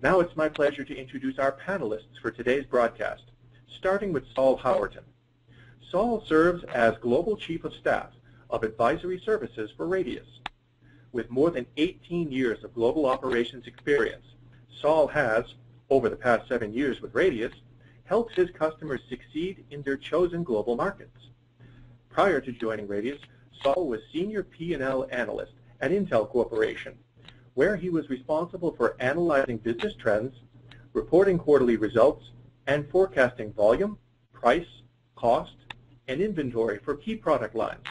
Now it's my pleasure to introduce our panelists for today's broadcast, starting with Saul Howerton. Saul serves as Global Chief of Staff of Advisory Services for Radius. With more than 18 years of global operations experience, Saul has, over the past 7 years with Radius, helped his customers succeed in their chosen global markets. Prior to joining Radius, Saul was Senior P&L Analyst at Intel Corporation, where he was responsible for analyzing business trends, reporting quarterly results, and forecasting volume, price, cost, and inventory for key product lines.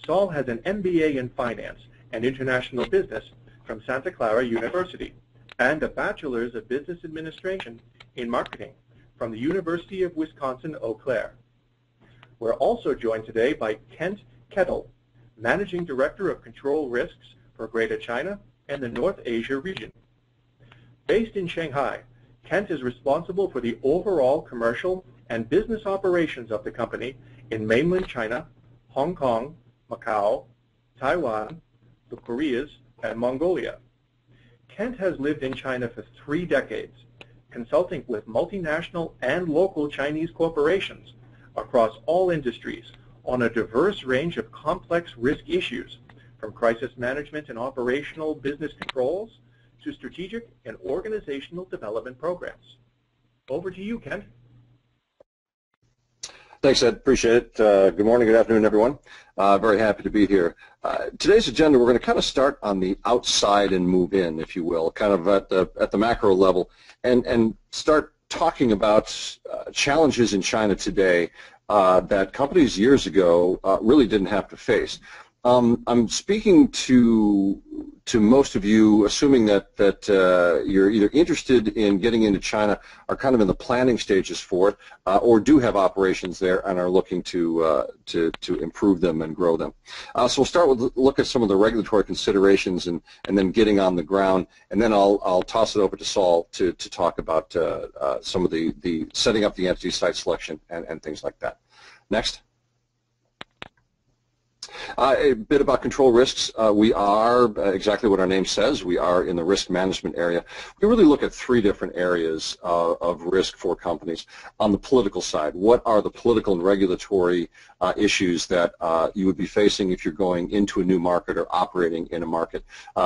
Saul has an MBA in Finance and International Business from Santa Clara University and a Bachelor's of Business Administration in Marketing from the University of Wisconsin-Eau Claire. We're also joined today by Kent Kettle, Managing Director of Control Risks for Greater China and the North Asia region. Based in Shanghai, Kent is responsible for the overall commercial and business operations of the company in mainland China, Hong Kong, Macau, Taiwan, the Koreas, and Mongolia. Kent has lived in China for 3 decades, consulting with multinational and local Chinese corporations across all industries on a diverse range of complex risk issues, from crisis management and operational business controls to strategic and organizational development programs. Over to you, Kent. Thanks, Ed. Appreciate it. Good morning, good afternoon, everyone. Very happy to be here. Today's agenda, we're going to kind of start on the outside and move in, if you will, kind of at the macro level, and start talking about challenges in China today that companies years ago really didn't have to face. I'm speaking to most of you, assuming that you're either interested in getting into China, are kind of in the planning stages for it, or do have operations there and are looking to improve them and grow them. So we'll start with look at some of the regulatory considerations and then getting on the ground, and then I'll toss it over to Saul to talk about some of the setting up the entity site selection and things like that. Next. A bit about control risks. We are exactly what our name says. We are in the risk management area. We really look at 3 different areas of risk for companies. On the political side, what are the political and regulatory issues that you would be facing if you're going into a new market or operating in a market?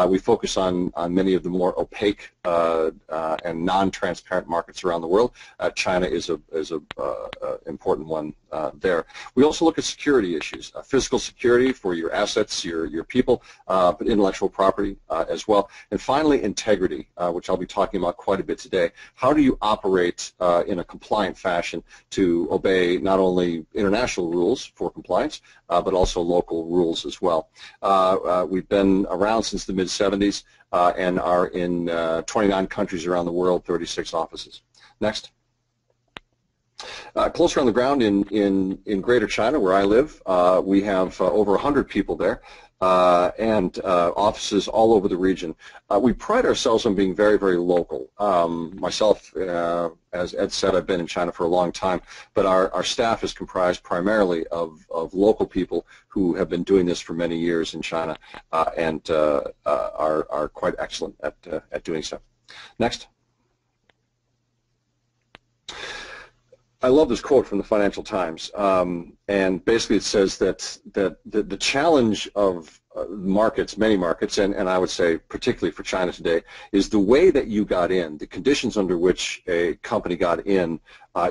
We focus on many of the more opaque and non-transparent markets around the world. China is a important one there. We also look at security issues, physical security for your assets, your people, but intellectual property as well. And finally, integrity, which I'll be talking about quite a bit today. How do you operate in a compliant fashion to obey not only international rules for compliance, but also local rules as well? We've been around since the mid-'70s and are in 29 countries around the world, 36 offices. Next. Closer on the ground in Greater China, where I live, we have over 100 people there and offices all over the region. We pride ourselves on being very, very local. Myself, as Ed said, I've been in China for a long time, but our staff is comprised primarily of local people who have been doing this for many years in China and are quite excellent at doing so. Next. I love this quote from the Financial Times, and basically it says that the challenge of markets, many markets, and I would say particularly for China today, is the way that you got in, the conditions under which a company got in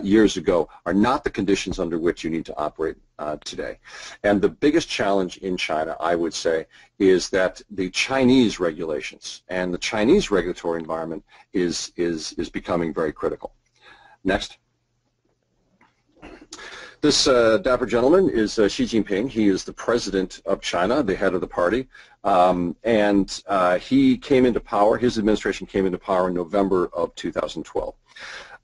years ago are not the conditions under which you need to operate today. And the biggest challenge in China, I would say, is that the Chinese regulations and the Chinese regulatory environment is becoming very critical. Next. This dapper gentleman is Xi Jinping. He is the president of China, the head of the party, and he came into power, his administration came into power in November of 2012.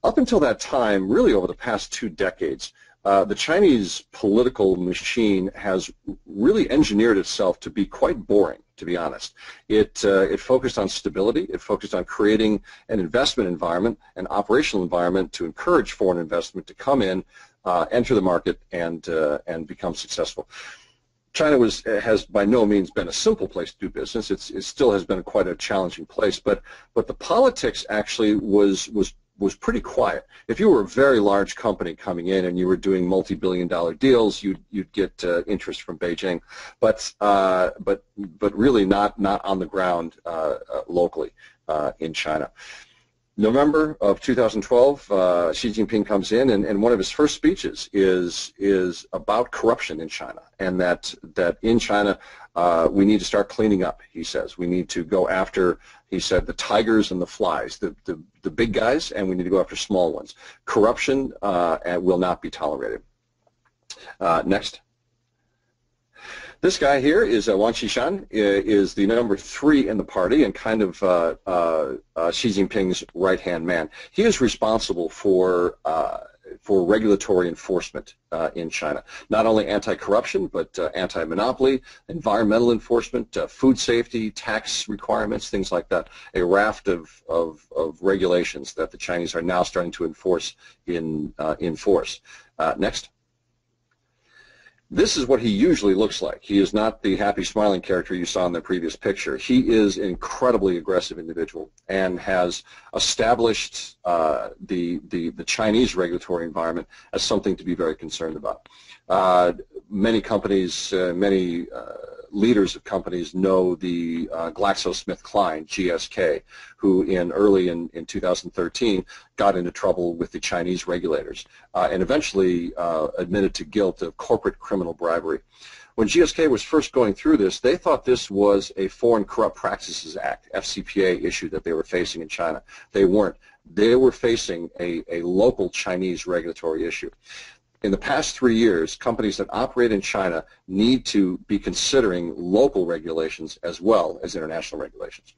Up until that time, really over the past 2 decades, the Chinese political machine has really engineered itself to be quite boring, to be honest. It focused on stability. It focused on creating an investment environment, an operational environment to encourage foreign investment to come in, enter the market, and become successful. China has by no means been a simple place to do business. It still has been quite a challenging place, but the politics actually was pretty quiet. If you were a very large company coming in and you were doing multi-billion-dollar deals, you'd get interest from Beijing, but really not on the ground locally in China. November of 2012, Xi Jinping comes in, and one of his first speeches is about corruption in China, and that in China we need to start cleaning up. He says we need to go after, he said, the tigers and the flies, the big guys, and we need to go after small ones. Corruption will not be tolerated. Next. This guy here is Wang Qishan, is the number 3 in the party and kind of Xi Jinping's right-hand man. He is responsible for regulatory enforcement in China. Not only anti-corruption, but anti-monopoly, environmental enforcement, food safety, tax requirements, things like that. A raft of regulations that the Chinese are now starting to enforce in force. Next. This is what he usually looks like. He is not the happy, smiling character you saw in the previous picture. He is an incredibly aggressive individual and has established the Chinese regulatory environment as something to be very concerned about. Many companies, many leaders of companies know the GlaxoSmithKline, GSK, who early in 2013 got into trouble with the Chinese regulators and eventually admitted to guilt of corporate criminal bribery. When GSK was first going through this, they thought this was a Foreign Corrupt Practices Act, FCPA, issue that they were facing in China. They weren't. They were facing a local Chinese regulatory issue. In the past 3 years, companies that operate in China need to be considering local regulations as well as international regulations.